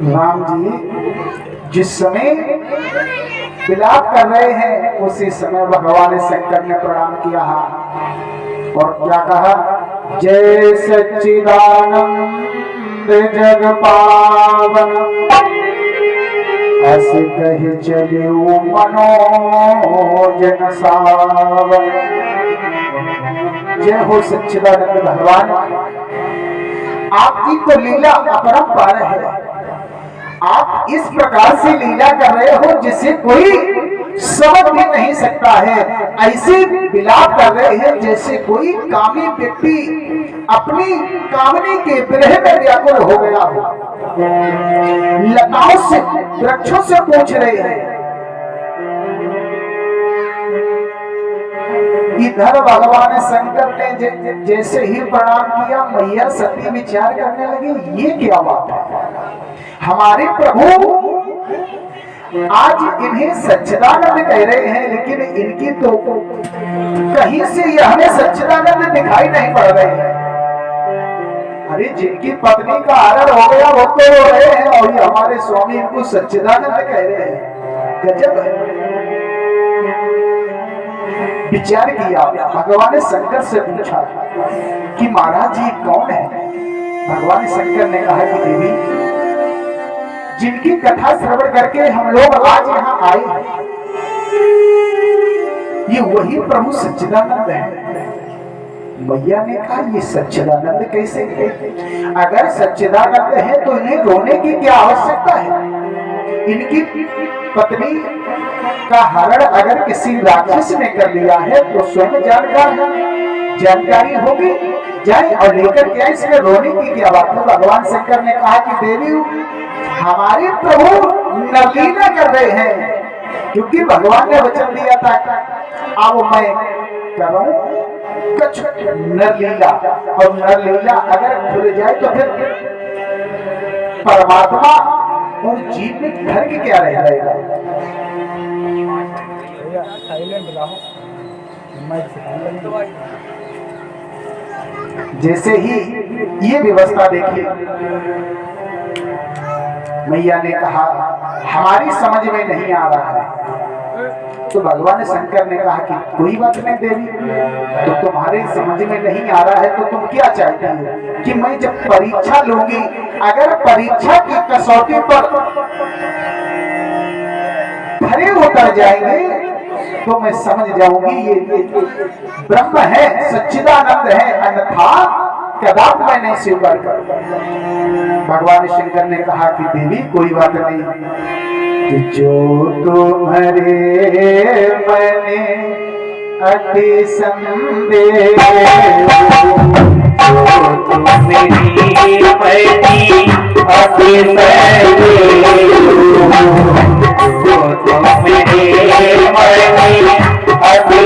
राम जी जिस समय विलाप कर रहे हैं उसी समय भगवान शंकर ने प्रणाम किया और क्या कहा, जय सच्चिदानंद जग पावन अस कहि चलियो मनोजन सावन। जय हो सच्चिदानंद भगवान, आपकी तो लीला अपरंपार है। आप इस प्रकार से लीला कर रहे हो जिसे कोई समझ भी नहीं सकता है। ऐसे विलाप कर रहे हैं जैसे कोई कामी व्यक्ति अपनी कामनी के विरह में व्याकुल हो गया हो। लताओं से वृक्षों से पूछ रहे हैं। इधर भगवान शंकर ने जैसे ही प्रणाम किया, मैया सती विचार करने लगी, ये क्या बात है, हमारे प्रभु आज इन्हें सच्चिदानंद कह रहे हैं लेकिन इनकी तो कहीं से ये हमें सच्चिदानंद दिखाई नहीं पड़ रहे हैं। अरे जिनकी पत्नी का हरण हो गया वो तो रो रहे हैं और ये हमारे स्वामी इनको सच्चिदानंद कह रहे हैं। गजब है। विचार किया, भगवान शंकर से पूछा कि महाराज जी कौन है। भगवान शंकर ने कहा कि देवी जिनकी कथा श्रवण करके हम लोग आज यहाँ आए ये वही प्रभु सच्चिदानंद है। मैया ने कहा ये सच्चिदानंद कैसे है? अगर सच्चिदानंद है तो इन्हें रोने की क्या आवश्यकता है? इनकी पत्नी का हरण अगर किसी राक्षस ने कर लिया है तो स्वयं जानकारी होगी, जाए और लेकर के इसमें रोने की क्या बात है। भगवान शंकर ने कहा कि देवी हमारे प्रभु नरलीला कर रहे हैं, क्योंकि भगवान ने वचन दिया था अब मैं करूं कुछ नरलीला, और नरलीला अगर खुल जाए तो फिर परमात्मा और जीव में फर्क क्या रह जाएगा। जैसे ही ये व्यवस्था देखी, मैया ने कहा हमारी समझ में नहीं आ रहा है। तो भगवान शंकर ने कहा कि कोई बात नहीं देवी, तो तुम्हारे समझ में नहीं आ रहा है तो तुम क्या चाहती हो कि मैं जब परीक्षा लूंगी, अगर परीक्षा की कसौटी पर खरे उतर जाएंगे तो मैं समझ जाऊंगी ये ब्रह्म है, सच्चिदानंद है, अन्यथा कदापि मैं नहीं स्वीकार करूंगा। भगवान शंकर ने कहा कि देवी कोई बात नहीं, कि जो तुम्हारे मने अति संदेह, जो तुम्हारी पति अति संदेह, जो तुम्हारे मने अति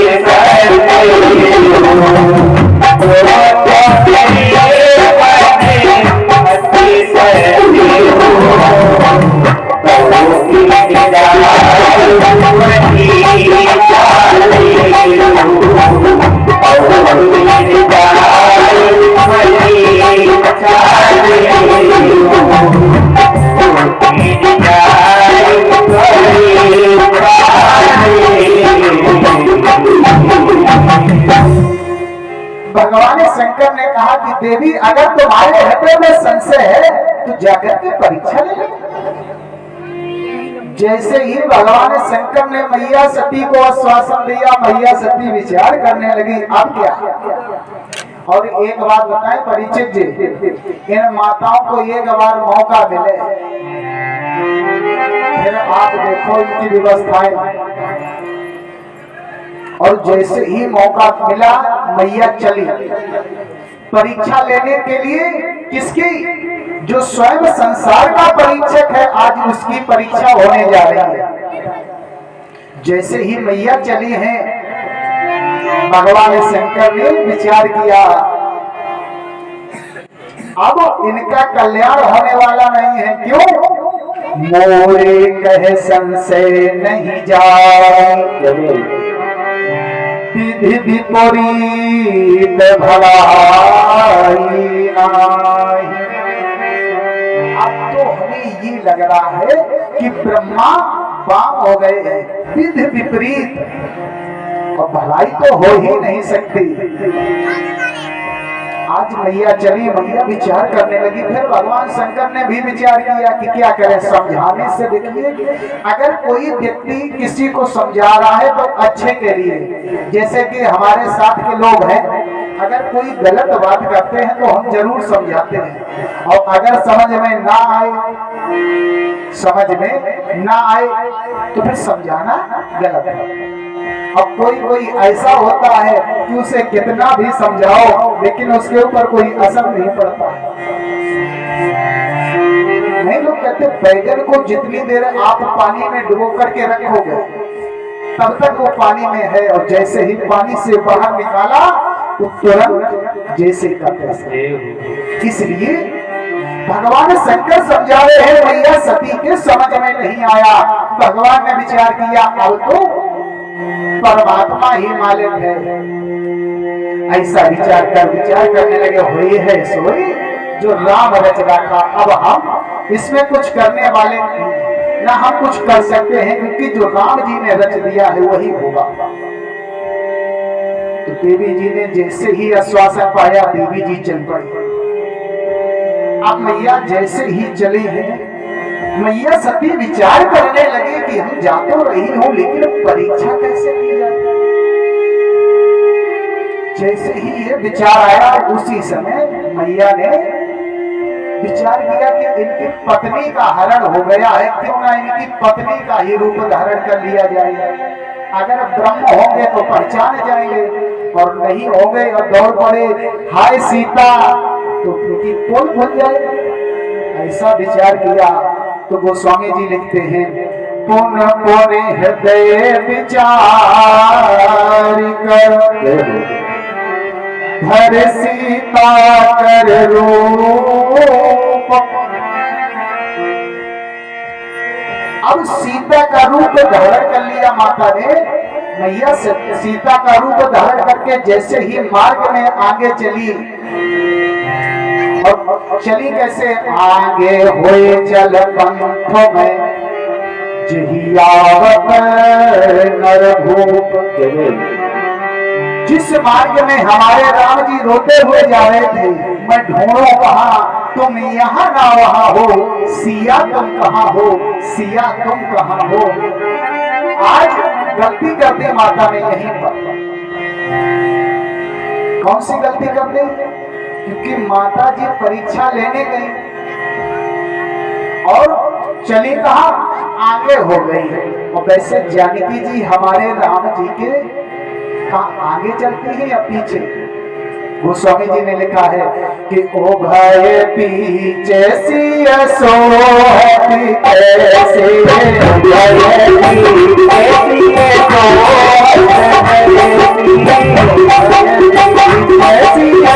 भगवान शंकर ने कहा कि देवी अगर तुम्हारे हृदय में संशय है तो जाकर के परीक्षा ले लो। जैसे ही भगवान शंकर ने मैया सती को आश्वासन दिया, मैया सती विचार करने लगी अब क्या। और एक बात बताएं परिचित जी, इन माताओं को एक बार मौका मिले फिर आप देखो इनकी व्यवस्थाएं। और जैसे ही मौका मिला मैया चली परीक्षा लेने के लिए, किसकी? जो स्वयं संसार का परीक्षक है, आज उसकी परीक्षा होने जा रही है। जैसे ही मैया चली हैं, भगवान शंकर ने विचार किया अब इनका कल्याण होने वाला नहीं है। क्यों? मोरे कहे संशय नहीं जाए, विधि विपरीत भलाई नाहि। अब तो हमें ये लग रहा है कि ब्रह्मा बाम हो गए हैं, विधि विपरीत, और भलाई तो हो ही नहीं सकती। आज मैया चली, मैया विचार करने लगी। फिर भगवान शंकर ने भी विचार किया कि क्या करें, समझाने से। देखिए, अगर कोई व्यक्ति किसी को समझा रहा है तो अच्छे के लिए, जैसे कि हमारे साथ के लोग हैं, अगर कोई गलत बात करते हैं तो हम जरूर समझाते हैं, और अगर समझ में ना आए तो फिर समझाना गलत है। अब कोई ऐसा होता है कि उसे कितना भी समझाओ लेकिन उसके ऊपर कोई असर नहीं पड़ता है। नहीं, लोग कहते बैगन को जितनी देर आप पानी में डुबो करके रखोगे तब तक वो पानी में है, और जैसे ही पानी से बाहर निकाला वो तुरंत जैसे का तैसे। इसलिए भगवान शंकर समझा रहे हैं, मैया सती के समझ में नहीं आया। भगवान ने विचार किया, अब तो परमात्मा ही मालिक है। ऐसा विचार करने लगे, हुई है सोई जो राम रच रखा, अब हम इसमें कुछ करने वाले नहीं, ना हम कुछ कर सकते हैं, क्योंकि जो राम जी ने रच दिया है वही होगा। तो देवी जी ने जैसे ही आश्वासन पाया, देवी जी चल पड़ी। अब मैया जैसे ही चली है, मैया सती विचार करने लगे कि हम जा तो रही हूं, लेकिन परीक्षा कैसे की जाए। जैसे ही ये विचार आया, उसी समय मैया ने विचार किया कि इनकी पत्नी का हरण हो गया है, क्यों ना इनकी पत्नी का ही रूप धारण कर लिया जाए। अगर ब्रह्म होंगे तो पहचान जाएंगे, और नहीं होंगे और दौड़ पड़े हाय सीता तो उनकी पोल खुल जाए। ऐसा विचार किया तो गोस्वामी जी लिखते हैं, पुन पुने हृदय विचार कर धर सीता कर रूप। अब सीता का रूप धारण कर लिया माता ने। मैया सीता का रूप धारण करके जैसे ही मार्ग में आगे चली, और चली कैसे, आगे हुए चल पंथ में जहियावत नरभूप। जिस मार्ग में हमारे राम जी रोते हुए जा रहे थे, मैं ढूंढो कहाँ, तुम यहाँ ना वहाँ हो, सिया तुम कहाँ हो, सिया तुम कहाँ हो। आज गलती करते माता ने यहीं पर। कौन सी गलती करते? क्योंकि माता जी परीक्षा लेने गई और चली कहाँ, आगे हो गई। और वैसे जानकी जी हमारे राम जी के कहाँ आगे चलती है या पीछे? गोस्वामी जी ने लिखा है कि ओ भय पीछे सिया सोहती कैसे, भय पीछे सिया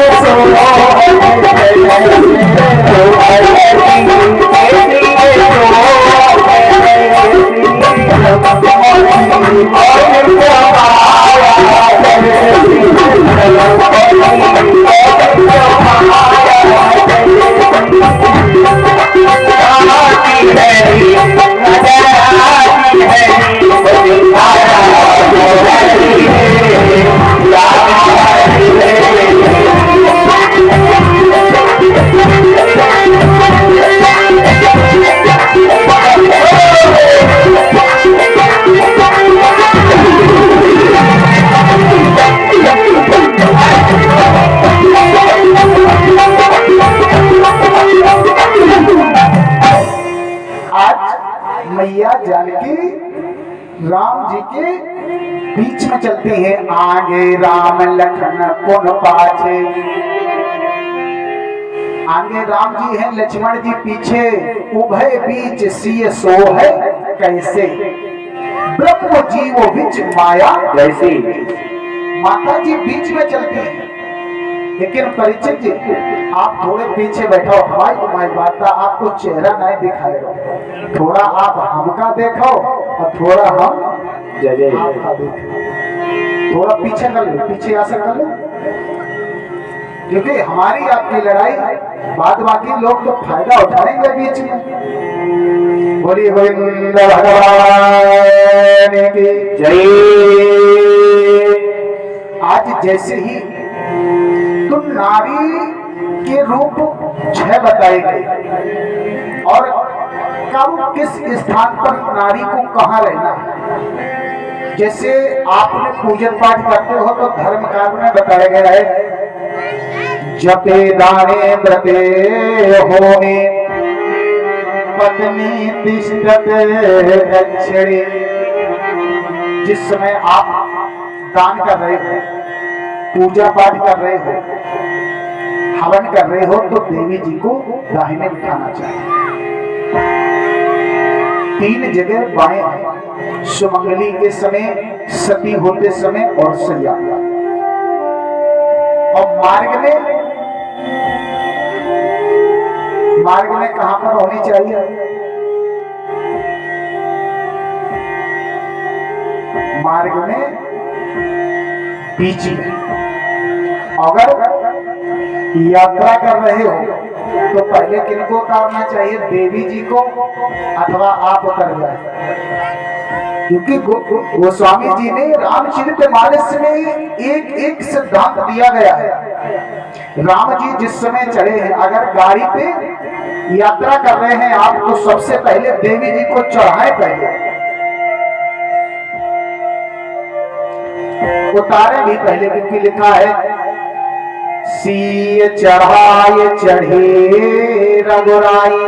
मैया जानकी राम जी के बीच में चलती है। आगे राम लखन पुन पाछे, आगे राम जी हैं, लक्ष्मण जी पीछे। उभय बीच सिय सो है कैसे, ब्रह्म जीव बीच माया कैसे। माता जी बीच में चलती है, लेकिन परिचित जी आप थोड़े पीछे बैठो, हमारी तुम्हारी वार्ता आपको चेहरा नहीं दिखाएगा, थोड़ा आप हमका देखो और थोड़ा हम आपका देखो। थोड़ा पीछे कर लो, पीछे ऐसे कर लो, क्योंकि हमारी आपकी लड़ाई बाद बाकी लोग तो फायदा उठाएंगे बीच में। बोलिए गोविंद भगवान की जय। आज जैसे ही तुम नारी के रूप 6 बताए गए और कब किस स्थान पर नारी को कहाँ रहना है। जैसे आपने पूजन पाठ करते हो तो धर्म काल में बताया गया है, जपे दाने व्रते होमे पत्नी तिष्ठत दक्षिणे। जिस समय आप दान कर रहे हो, पूजा पाठ कर रहे हो, हवन कर रहे हो, तो देवी जी को दाहिने बिठाना चाहिए। 3 जगह बाएं है, सुमंगली के समय, सती होते समय और सैया। और मार्ग में कहां पर होनी चाहिए? मार्ग में बीच में। अगर यात्रा कर रहे हो तो पहले किनको उतारना चाहिए? देवी जी को, अथवा आप उतर जाए। क्योंकि गोस्वामी जी ने रामचरितमानस में एक एक सिद्धांत दिया गया है। राम जी जिस समय चढ़े हैं, अगर गाड़ी पे यात्रा कर रहे हैं आप, तो सबसे पहले देवी जी को चढ़ाए, पहले उतारे भी पहले, क्योंकि लिखा है सीय चढ़ाए चढ़े रघुराई।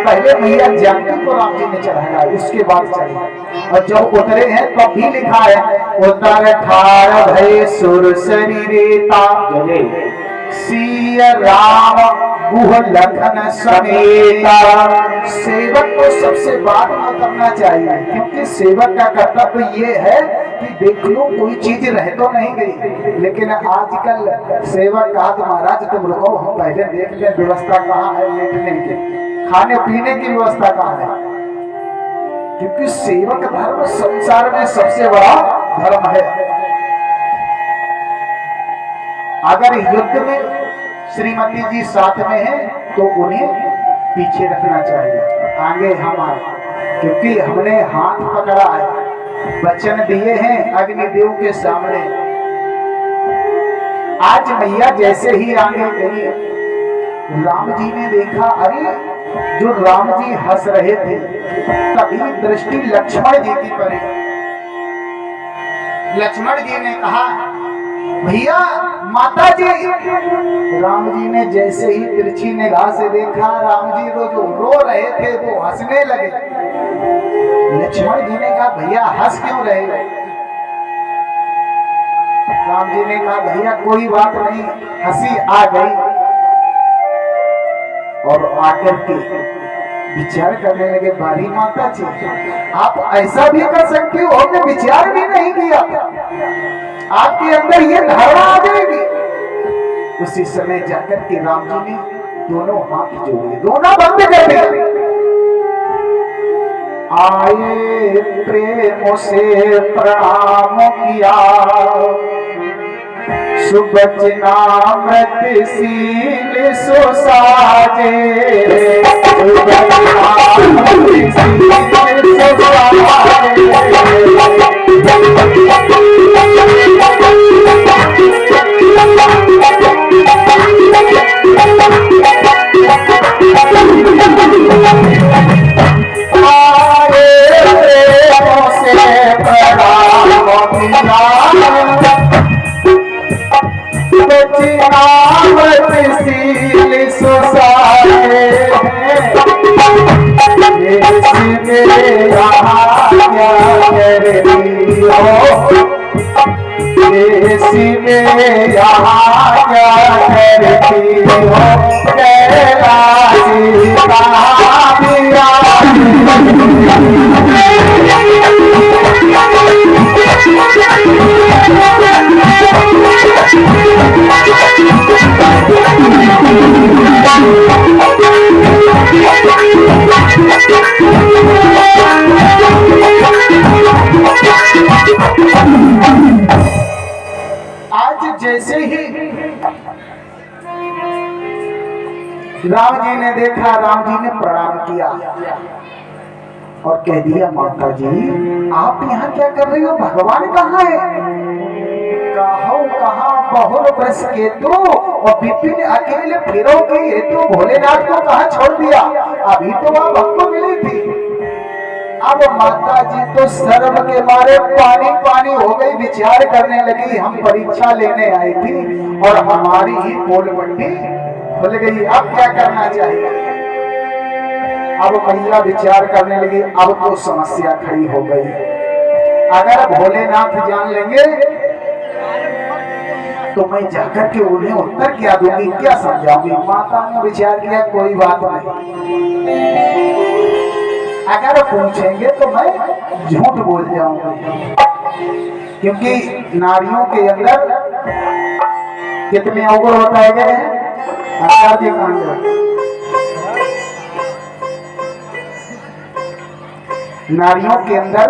पहले मैया जानकी को राम जी ने चढ़ाया, उसके बाद चढ़े। और जब उतरे हैं तब भी लिखा है उतर ठाड़ भय सुर शरीरेता सीय राम गुह लखन समेता। सेवक को सबसे बाद में करना चाहिए, क्योंकि सेवक का कर्तव्य ये है कि देख लो कोई चीज रह तो नहीं गई। लेकिन आजकल सेवक कहा तो महाराज तुम रुको, हम पहले देख ले व्यवस्था कहाँ है, लेटने की, खाने पीने की व्यवस्था कहाँ है। क्योंकि सेवक धर्म संसार में सबसे बड़ा धर्म है। अगर युद्ध में श्रीमती जी साथ में है तो उन्हें पीछे रखना चाहिए, आगे हम आए, क्योंकि हमने हाथ पकड़ा है, वचन दिए हैं अग्निदेव के सामने। आज मैया जैसे ही आगे गई, राम जी ने देखा, अरे जो राम जी हंस रहे थे, तभी दृष्टि लक्ष्मण जी की पड़ी। लक्ष्मण जी ने कहा भैया माता जी। राम जी ने जैसे ही तिरछी निगाह से देखा, राम जी जो रो रहे थे वो हंसने लगे। लक्ष्मण जी ने कहा भैया हंस क्यों रहे? राम जी ने कहा भैया कोई बात नहीं, हंसी आ गई। और आकर के विचार करने लगे, बारी माता जी आप ऐसा भी कर सकते हो, हमने विचार भी नहीं किया, आपके अंदर ये धारणा आ जाएगी। उसी समय जाकर के राम जी ने दोनों हाथ जोड़े, दोनों बंद कर दिए। आए प्रेम से प्रणाम किया, सुबचनामृतशील सुसाजे, जैसे ही राम जी ने देखा, राम जी ने प्रणाम किया और कह दिया, माता जी आप यहाँ क्या कर रही हो, भगवान कहाँ है? कहाँ बहुर बरस के तो और विपिन अकेले फिरो के तो भोलेनाथ को कहाँ छोड़ दिया? अभी तो आप हमको मिली थी। अब माता जी तो शर्म के मारे पानी पानी हो गई, विचार करने लगी हम परीक्षा लेने आई थी और हमारी ही पोल बंडी खुल गई, अब क्या करना चाहिए? अब मैया विचार करने लगी, अब तो समस्या खड़ी हो गई। अगर भोलेनाथ जान लेंगे तो मैं जाकर के उन्हें उत्तर क्या दूंगी, क्या समझाऊंगी? माता ने विचार किया, कोई बात नहीं, अगर पूछेंगे तो मैं झूठ बोल जाऊंगी, क्योंकि नारियों के अंदर कितने अवगुण बताए गए हैं। नारियों के अंदर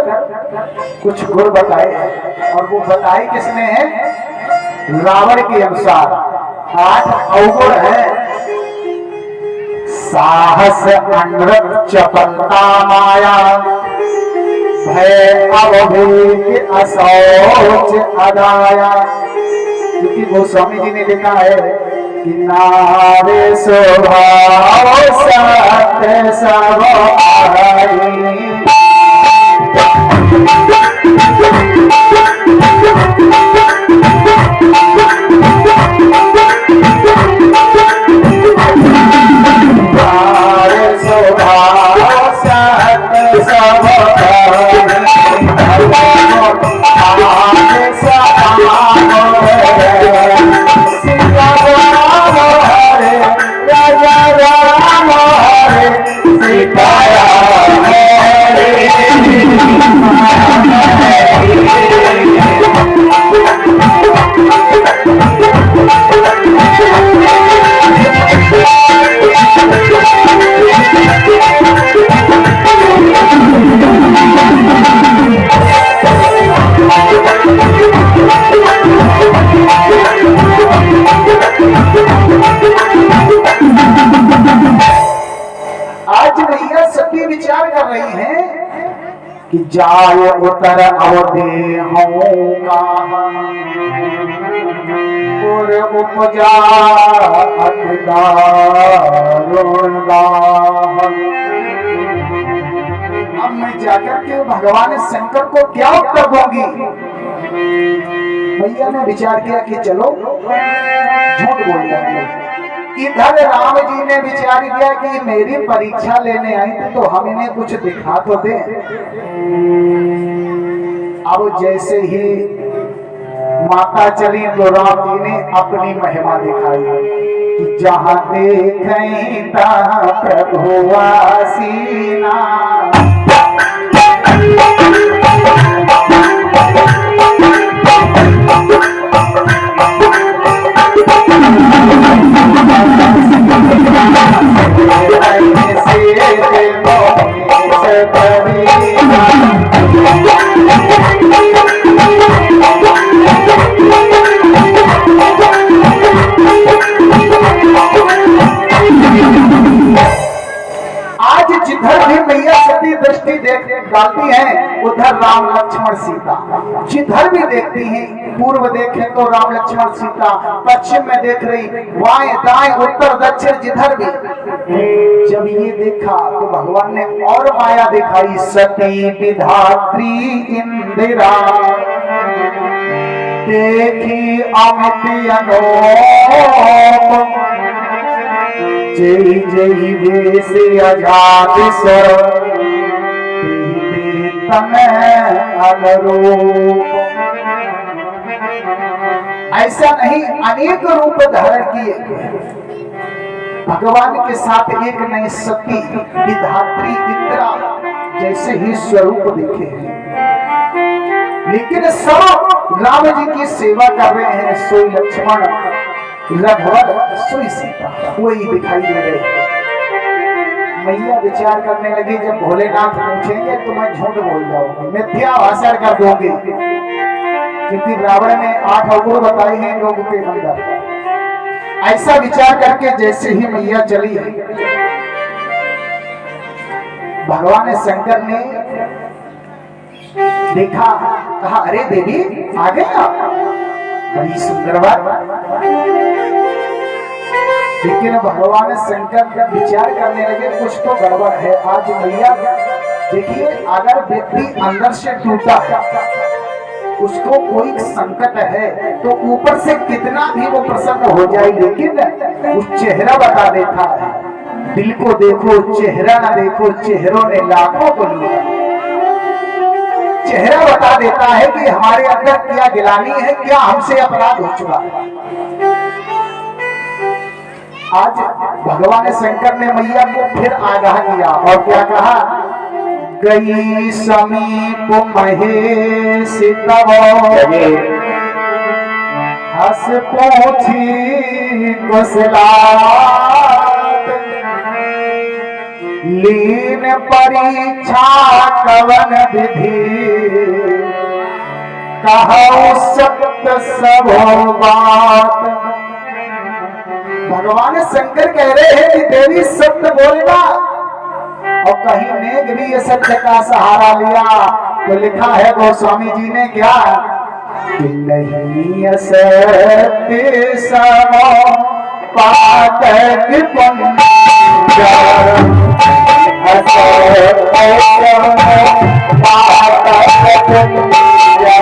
कुछ गुण बताए हैं और वो बताए किसने हैं? रावण के अनुसार 8 अवगुण है। साहस, अनृत, चपलता, माया, भय, अभेद, असौच, अदाया। क्योंकि गोस्वामी जी ने लिखा है कि नारे स्वभाव सत्य सब विचार कर रही हैं कि जाय उतर अवधि होगा और उपजा अब मैं जाकर के भगवान शंकर को क्या उत्तर दूंगी? भैया ने विचार किया कि चलो झूठ बोल जाएंगे। इधर राम जी ने विचार किया कि मेरी परीक्षा लेने आई थी तो हम इन्हें कुछ दिखा तो दे। अब जैसे ही माता चली तो राम जी ने अपनी महिमा दिखाई कि जहां देखें तहां प्रभु आसीना। आज जिधर भी मैया सती दृष्टि देख डालती है उधर राम लक्ष्मण सीता, जिधर भी देखती हैं, पूर्व देखें तो राम लक्ष्मण सीता, पश्चिम में देख रही, बाएं दाएं उत्तर दक्षिण जिधर भी। जब ये देखा तो भगवान ने और माया दिखाई, सती विधात्री इंदिरा देखी अमित अनोप, जय जय वेश अजात स्वर तन अनुरूप। ऐसा नहीं, अनेक रूप धारण किए भगवान के साथ एक नई सती विधात्री इंदिरा जैसे ही स्वरूप दिखे हैं, लेकिन सब राम जी की सेवा कर रहे हैं। सोई लक्ष्मण, रघुवर, सोई सीता, वही दिखाई दे रहे। मैया विचार करने लगी, जब भोलेनाथ पूछेंगे तो मैं झूठ बोल जाऊंगी, मिथ्या भाषण कर दूंगी। क्योंकि रावण ने 8 अवगुण बताए हैं लोगों के अंदर। ऐसा विचार करके जैसे ही मैया चली है, भगवान शंकर ने देखा, कहा अरे देवी आ गए आप, बड़ी सुंदर बात। लेकिन भगवान शंकर विचार करने लगे कुछ तो गड़बड़ है आज मैया। देखिए अगर व्यक्ति अंदर से टूटा, उसको कोई संकट है तो ऊपर से कितना भी वो प्रसन्न हो जाए, लेकिन उस चेहरा बता देता है। दिल को देखो चेहरा ना देखो, चेहरों ने लाखों को लूटा। चेहरा बता देता है कि हमारे अंदर क्या गिलानी है, क्या हमसे अपराध हो चुका है। आज भगवान शंकर ने मैया को फिर आगाह किया और क्या कहा, गई समीप महेश तव हस पोथी कुशलात, लीन परीक्षा कवन विधि, कहौ सत्य सब बात। भगवान शंकर कह रहे हैं कि देवी सत्य बोलना, और कहीं नेक भी ये सत्य का सहारा लिया। तो लिखा है गोस्वामी जी ने क्या, कि नहीं असत्य समो पातक पुंजा, असत्य समो पातक पुंजा।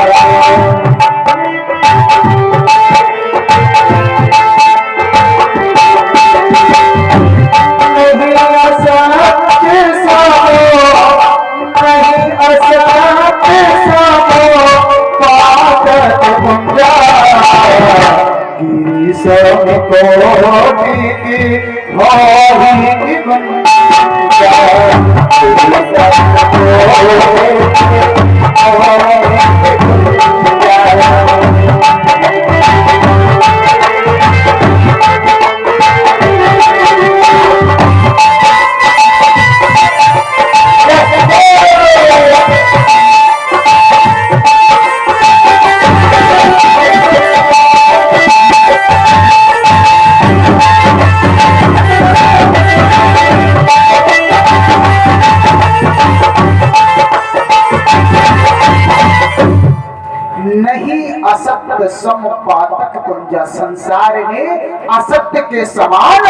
असत्य सम पातक पुंजा, संसार में असत्य के समान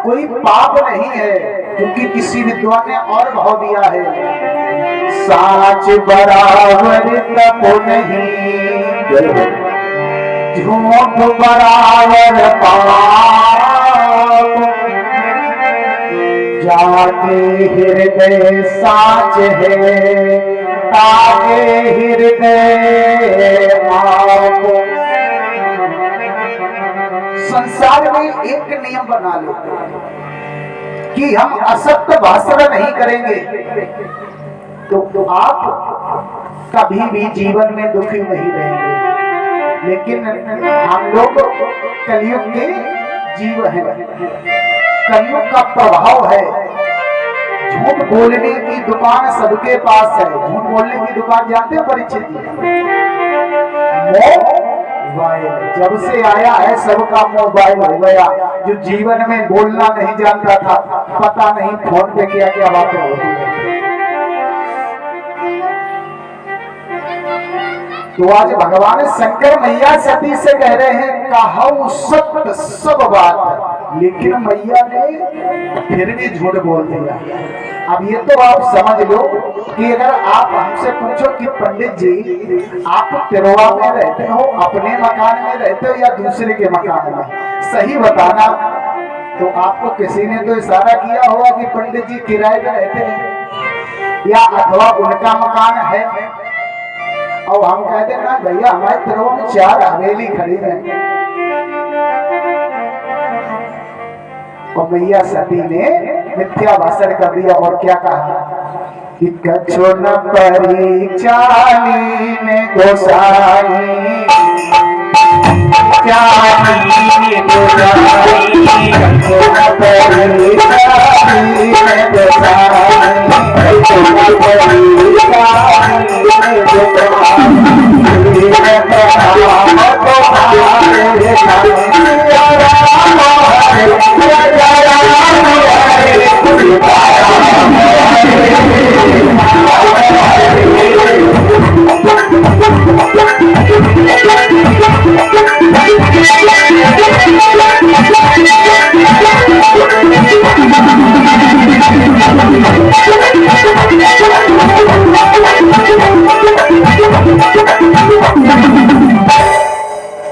कोई पाप नहीं है, क्योंकि किसी विद्वान ने और भाव दिया है, साच बराबर तप नहीं, झूठ बराबर पाप, जाके हृदय साच है ताके हृदय आप। संसार में एक नियम बना लो कि हम असत्य भाषण नहीं करेंगे, तो आप कभी भी जीवन में दुखी नहीं रहेंगे। लेकिन हम लोग कलयुग के जीव हैं, कलयुग का प्रभाव है। झूठ बोलने की दुकान सबके पास है। झूठ बोलने की दुकान जानते हो परीक्षित जी? मोबाइल जब से आया है सबका मोबाइल हो गया। जो जीवन में बोलना नहीं जानता था, पता नहीं फोन पे क्या क्या बातें होती है। तो आज भगवान शंकर मैया सती से कह रहे हैं कहौ सत्य सब बात, लेकिन मैया ने फिर भी झूठ बोल दिया। अब ये तो आप समझ लो कि अगर आप हमसे पूछो कि पंडित जी आप तिरवा में रहते हो, अपने मकान में रहते हो या दूसरे के मकान में, सही बताना। तो आपको किसी ने तो इशारा किया होगा कि पंडित जी किराए पे रहते हैं या अथवा उनका मकान है। और हम कहते हैं ना भैया हमारे तिरवा में 4 हवेली खड़ी है। और मैया सती ने मिथ्या भाषण कर दिया और क्या कहा कि कछो न परिचालीन गोसाई, चालीन गोसाई, कछो न परिचालीन गोसाई, कछो न परिचालीन गोसाई।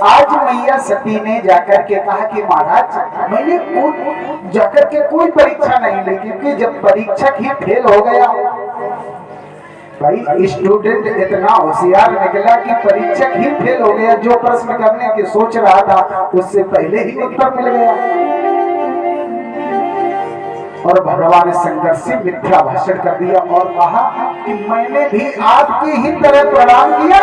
आज मैया सती ने जाकर के कहा कि महाराज मैंने जाकर के कोई परीक्षा नहीं ली, क्योंकि जब परीक्षक ही फेल हो गया, भाई स्टूडेंट इतना होशियार निकला कि परीक्षक ही फेल हो गया, जो प्रश्न करने की सोच रहा था उससे पहले ही उत्तर मिल गया। और भगवान शंकर से मिथ्या भाषण कर दिया और कहा कि मैंने भी आपकी ही तरह प्रणाम किया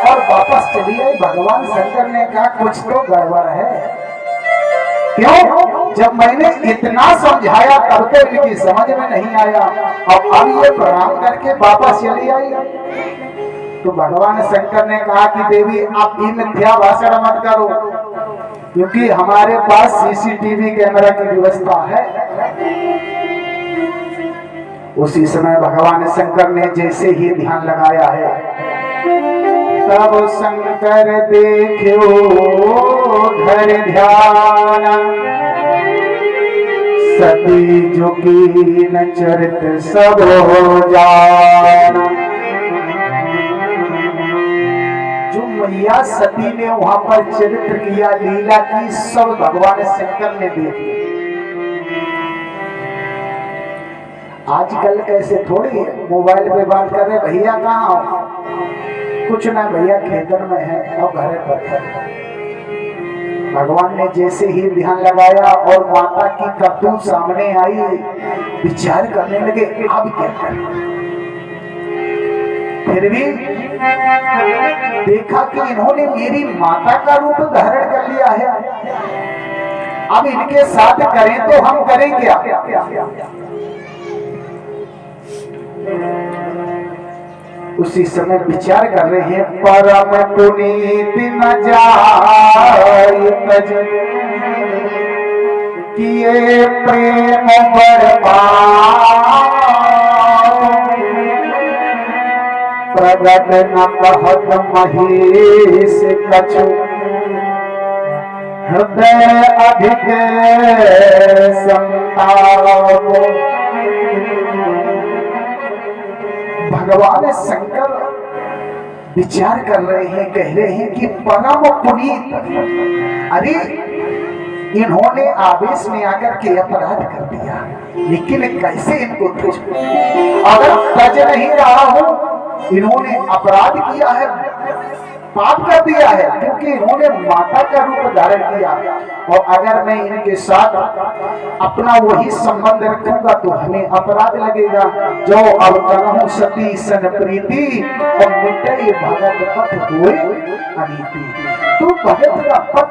और वापस चली आई। भगवान शंकर ने कहा कुछ तो गड़बड़ है। क्यों? जब मैंने इतना समझाया तब तो इनकी समझ में नहीं आया, और अब ये प्रणाम करके वापस चली आई। तो भगवान शंकर ने कहा कि देवी आप ही मिथ्या भाषण मत करो, क्योंकि हमारे पास सीसीटीवी कैमरा की व्यवस्था है। उसी समय भगवान शंकर ने जैसे ही ध्यान लगाया है, तब शंकर देखो धर ध्यान, सती झुकी न चरित सब हो जान। जो मैया सती ने वहां पर चरित्र किया, लीला की, सब भगवान शंकर ने देखी। आजकल कैसे थोड़ी मोबाइल पे बात कर रहे, भैया कहाँ हो? कुछ ना भैया खेतन में है और घर पर है। भगवान ने जैसे ही ध्यान लगाया और माता की करतूत सामने आई, विचार करने लगे अब क्या करें। फिर भी देखा कि इन्होंने मेरी माता का रूप धारण कर लिया है, अब इनके साथ करें तो हम करें क्या। उसी समय विचार कर रहे हैं, परम पुनीत न जाय तज, किए प्रेम बर्बाद, प्रगट न कहत महेश कछु, हृदय अधिक संताप। भगवान शंकर विचार कर रहे हैं, कह रहे हैं कि परम पुनीत, अरे इन्होंने आवेश में आकर के अपराध कर दिया, लेकिन कैसे इनको तज, अगर तज नहीं रहा हूं, इन्होंने अपराध किया है, पाप कर दिया है, क्योंकि इन्होंने माता का रूप धारण किया। और अगर मैं इनके साथ अपना वही संबंध रखूंगा तो हमें अपराध लगेगा। जो अब कहूं सती सन प्रीति, और मिटे भगत पथ हुए अनीति। तो भगत का पथ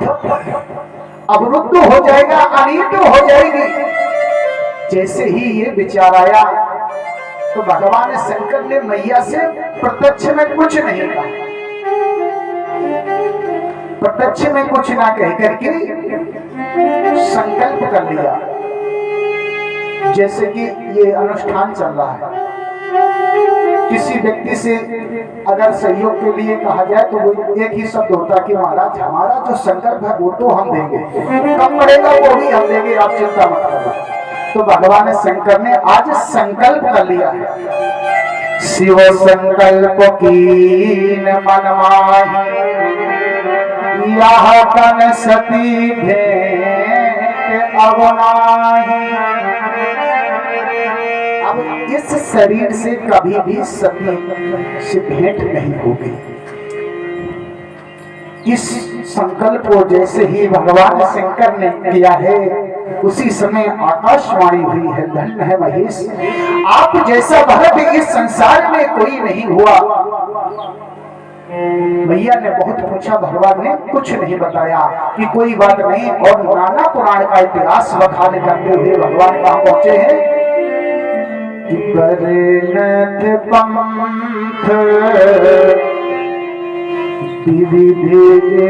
अवरुद्ध हो जाएगा, अनीति हो जाएगी। जैसे ही ये विचार आया तो भगवान शंकर ने मैया से प्रत्यक्ष में कुछ नहीं कहा, प्रत्यक्ष में कुछ ना कह करके संकल्प कर लिया। जैसे कि ये अनुष्ठान चल रहा है, किसी व्यक्ति से अगर सहयोग के लिए कहा जाए तो वो एक ही शब्द होता कि महाराज हमारा जो संकल्प है वो तो हम देंगे, कम पड़ेगा वो भी हम देंगे, आप चिंता मत करो। तो भगवान शंकर ने आज संकल्प कर लिया है, शिव संकल्प कीन मन माहि, यह तन सती भेंट अब नाही। अब इस शरीर से कभी भी सती से भेंट नहीं होगी। इस संकल्प को जैसे ही भगवान शंकर ने किया है, उसी समय आकाशवाणी हुई है, धन्य है महेश, आप जैसा भक्त इस संसार में कोई नहीं हुआ। भैया ने बहुत पूछा, भगवान ने कुछ नहीं बताया कि कोई बात नहीं। और नाना पुराण का इतिहास बखान करते हुए भगवान कहाँ पहुंचे हैं कि बरनत पंथ विधि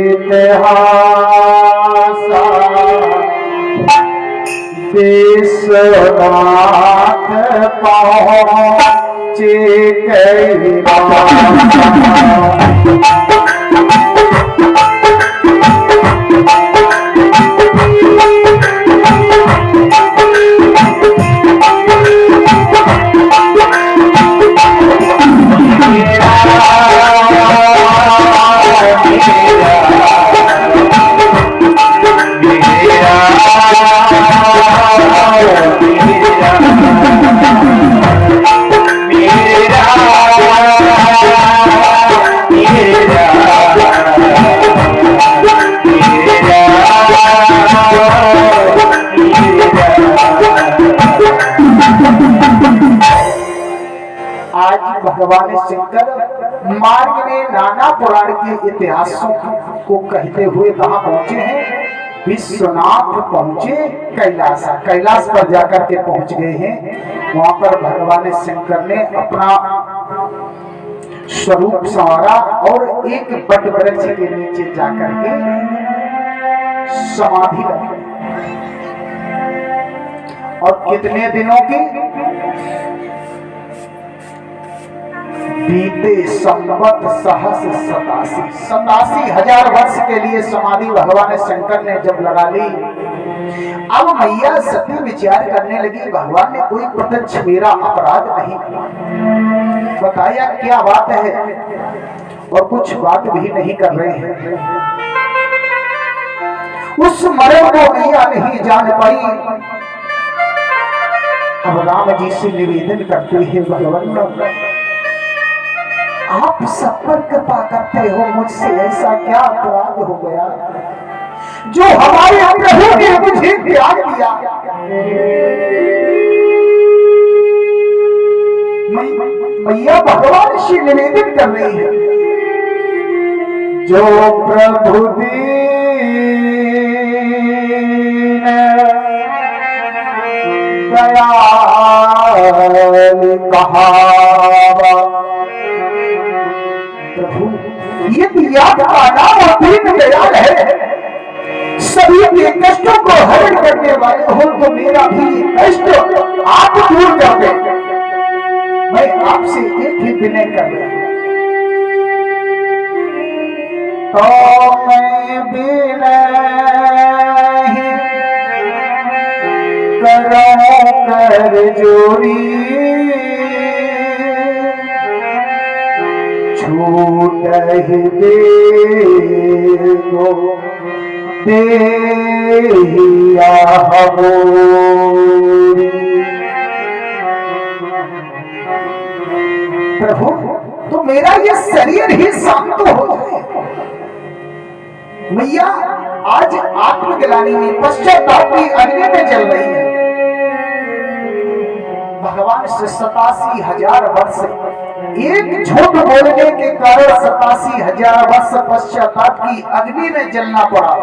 इतिहास विश्वनाथ पहुँचे कैलास। भगवान शंकर मार्ग में नाना पुराण के इतिहासों को कहते हुए कहाँ पहुंचे हैं? विश्वनाथ पहुंचे कैलाश। कैलाश पर जाकर के पहुंच गए हैं। वहां पर भगवान शंकर ने अपना स्वरूप संवारा और एक बट वृक्ष के नीचे जाकर के समाधि रखी। और कितने दिनों की? बीते संवत सहस 87,000 वर्ष के लिए समाधि भगवान शंकर ने जब लगा ली। अब मैया सती विचार करने लगी, भगवान ने कोई प्रत्यक्ष मेरा अपराध नहीं बताया, क्या बात है? और कुछ बात भी नहीं कर रहे हैं। उस मरण को मैया नहीं जान पाई। अब राम जी से निवेदन करते हैं, भगवान आप सब पर कृपा करते हो, मुझसे ऐसा क्या अपराध हो गया जो हमारे प्रभु ने मुझे त्याग दिया? मैया भगवान से निवेदन कर रही है, जो प्रभु दीन दयाल कहावा। ये याद का नाम दीन दयाल है। सभी के कष्टों को हरण करने वाले हो, तो मेरा भी कष्ट आप दूर कर दे। मैं आपसे एक ही विनय कर रहा हूं, तो मैं विनय करूं कर जोड़ी, छूट ही दे गो देहिया हमोरी। प्रभु तो मेरा ये शरीर ही शांत हो जाए। मैया आज आत्मग्लानि में पश्चाताप की अग्नि में जल रही है। भगवान से 87,000 वर्ष एक झूठ बोलने के कारण 87,000 वर्ष पश्चाताप की अग्नि में जलना पड़ा।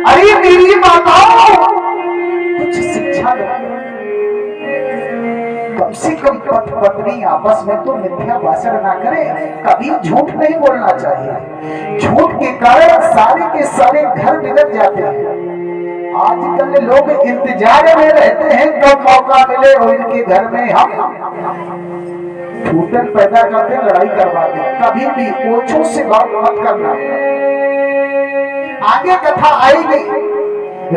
अरे मेरी माताओं, कुछ शिक्षा दो। कम से कम पति पत्नी आपस में तो मिथ्या भाषण ना करे, कभी झूठ नहीं बोलना चाहिए। झूठ के कारण सारे के सारे घर बिगड़ जाते हैं। आजकल लोग इंतजार में रहते हैं कब मौका मिले और इनके घर में हम फूटन पैदा करते, लड़ाई करवाते। कभी भी ओछों से बात मत करना। आगे कथा आएगी,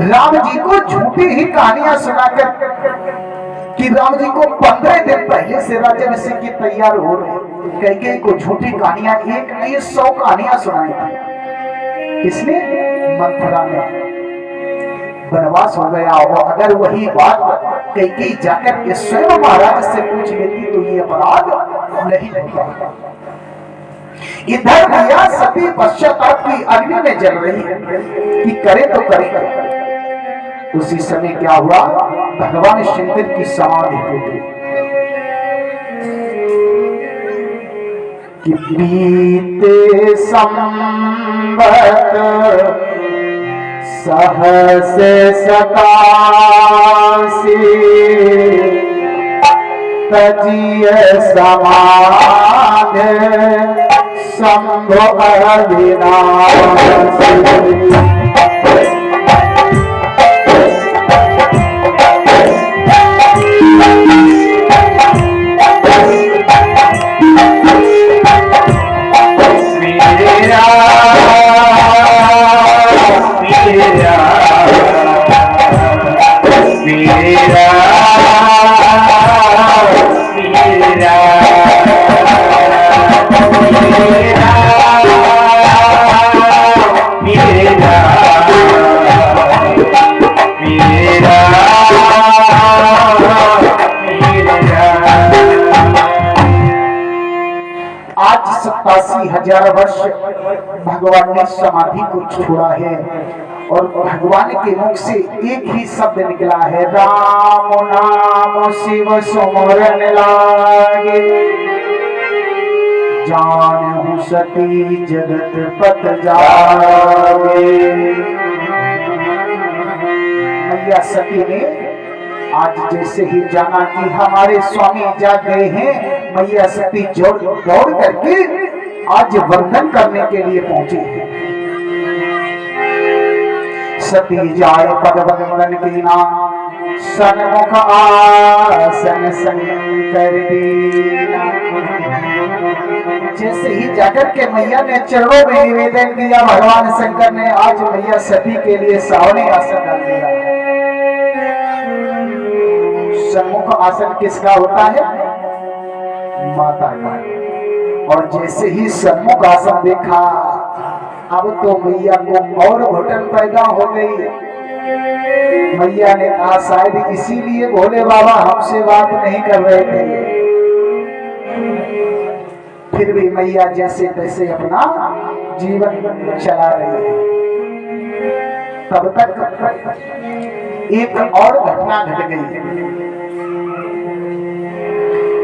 राम जी को झूठी ही कहानियां सुनाकर कि राम जी को 15 दिन पहले से राज्याभिषेक की तैयार हो रहे, कई को झूठी कहानियां, एक नहीं 100 कहानियां सुनाई थी। किसने? मंथरा ने। वनवास हो गया हो, अगर वही बात कई जाकर के स्वयं महाराज से पूछ लेती तो ये अपराध नहीं होता। इधर मैया सती पश्चाताप की अग्नि में जल रही है कि करे तो करे। उसी समय क्या हुआ? भगवान शंकर की समाधि टूटी। कि बीते संवत सहस 87 तजिय समाध शंभो अविनाशी आज 87,000 वर्ष भगवान ने समाधि को छोड़ा है और भगवान के मुख से एक ही शब्द निकला है, राम नाम शिव सुमरन लागे, जानहु सती जगत पत जागे। मैया सती ने आज जैसे ही जाना कि हमारे स्वामी जाग गए हैं, मैया सती दौड़ करके आज वंदन करने के लिए पहुंची है। सती जाए पद वंदन की नाम, सन्मुख आसन शंकर दीना। जैसे ही जाकर के मैया ने चरणों में निवेदन किया, भगवान शंकर ने आज मैया सती के लिए सावने आसन डाल दिया। सन्मुख आसन किसका होता है? माता का। और जैसे ही सन्मुख आसन देखा, अब तो मैया को और घुटन पैदा हो गई। मैया ने कहा शायद इसीलिए भोले बाबा हमसे बात नहीं कर रहे थे। फिर भी मैया जैसे तैसे अपना जीवन चला रही है। तब तक एक और घटना घट गई।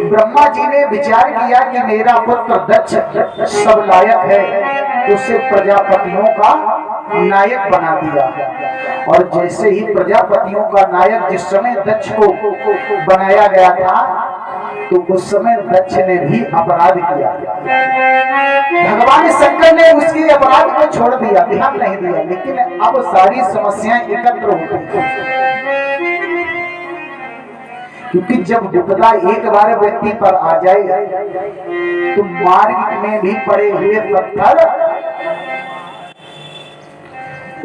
ब्रह्मा जी ने विचार किया कि मेरा पुत्र दक्ष सब लायक है, उसे प्रजापतियों का नायक बना दिया। और जैसे ही प्रजापतियों का नायक जिस समय दक्ष को बनाया गया था, तो उस समय दक्ष ने भी अपराध किया। भगवान शंकर ने उसके अपराध को छोड़ दिया, ध्यान नहीं दिया। लेकिन अब सारी समस्याएं एकत्र हो गई, क्योंकि जब विपदा एक बार व्यक्ति पर आ जाए तो मार्ग में भी पड़े हुए पत्थर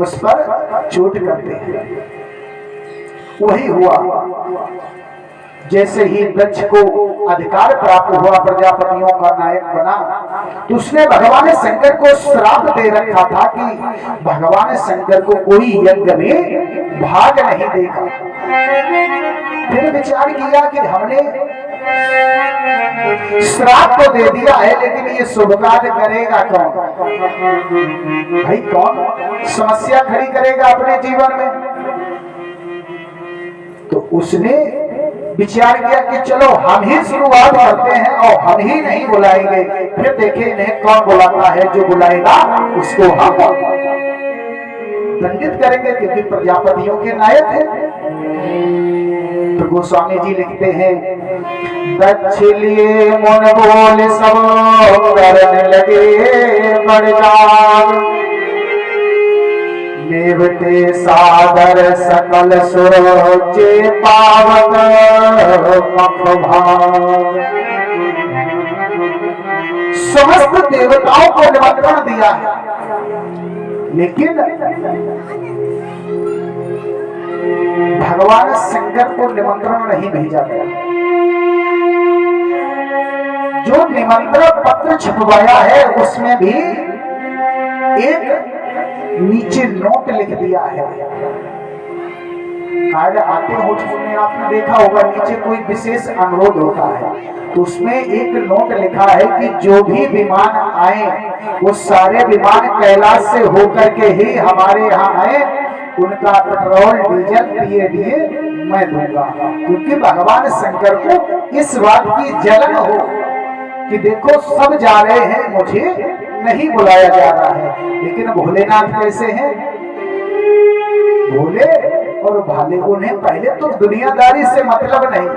उस पर चोट करते हैं। वही हुआ। जैसे ही दक्ष को अधिकार प्राप्त हुआ, प्रजापतियों का नायक बना, तो उसने भगवान शंकर को श्राप दे रखा था कि भगवान शंकर को कोई यज्ञ में भाग नहीं देगा। फिर विचार किया कि हमने श्राप तो दे दिया है, लेकिन ये शुभ कार्य करेगा कौन? भाई कौन समस्या खड़ी करेगा अपने जीवन में? तो उसने विचार किया कि चलो हम ही शुरुआत करते हैं और हम ही नहीं बुलाएंगे, फिर देखें इन्हें कौन बुलाता है। जो बुलाएगा उसको हम दंडित करेंगे, क्योंकि प्रजापतियों के नायक है। तो गोस्वामी जी लिखते हैं, दक्ष लिए मन बोल सब करने लगे बड़ जाग, देवते सादर सकल सुरोचे पावन मख भाग। समस्त देवताओं को निमंत्रण दिया है, लेकिन भगवान शंकर को निमंत्रण नहीं भेजा गया। जो निमंत्रण पत्र छपवाया है उसमें भी एक नीचे नोट लिख दिया है। कार्ड आते हो में आपने देखा होगा, नीचे कोई विशेष अनुरोध होता है, तो उसमें एक नोट लिखा है कि जो भी विमान आए वो सारे विमान कैलाश से होकर के ही हमारे यहाँ आए, उनका पेट्रोल डीजल पीएडीए मैं दूंगा। क्योंकि भगवान शंकर को इस बात की जलन हो कि देखो सब जा रहे हैं, मुझे नहीं बुलाया जा रहा है। लेकिन भोलेनाथ कैसे हैं? भोले और भाले। उन्हें पहले तो दुनियादारी से मतलब नहीं।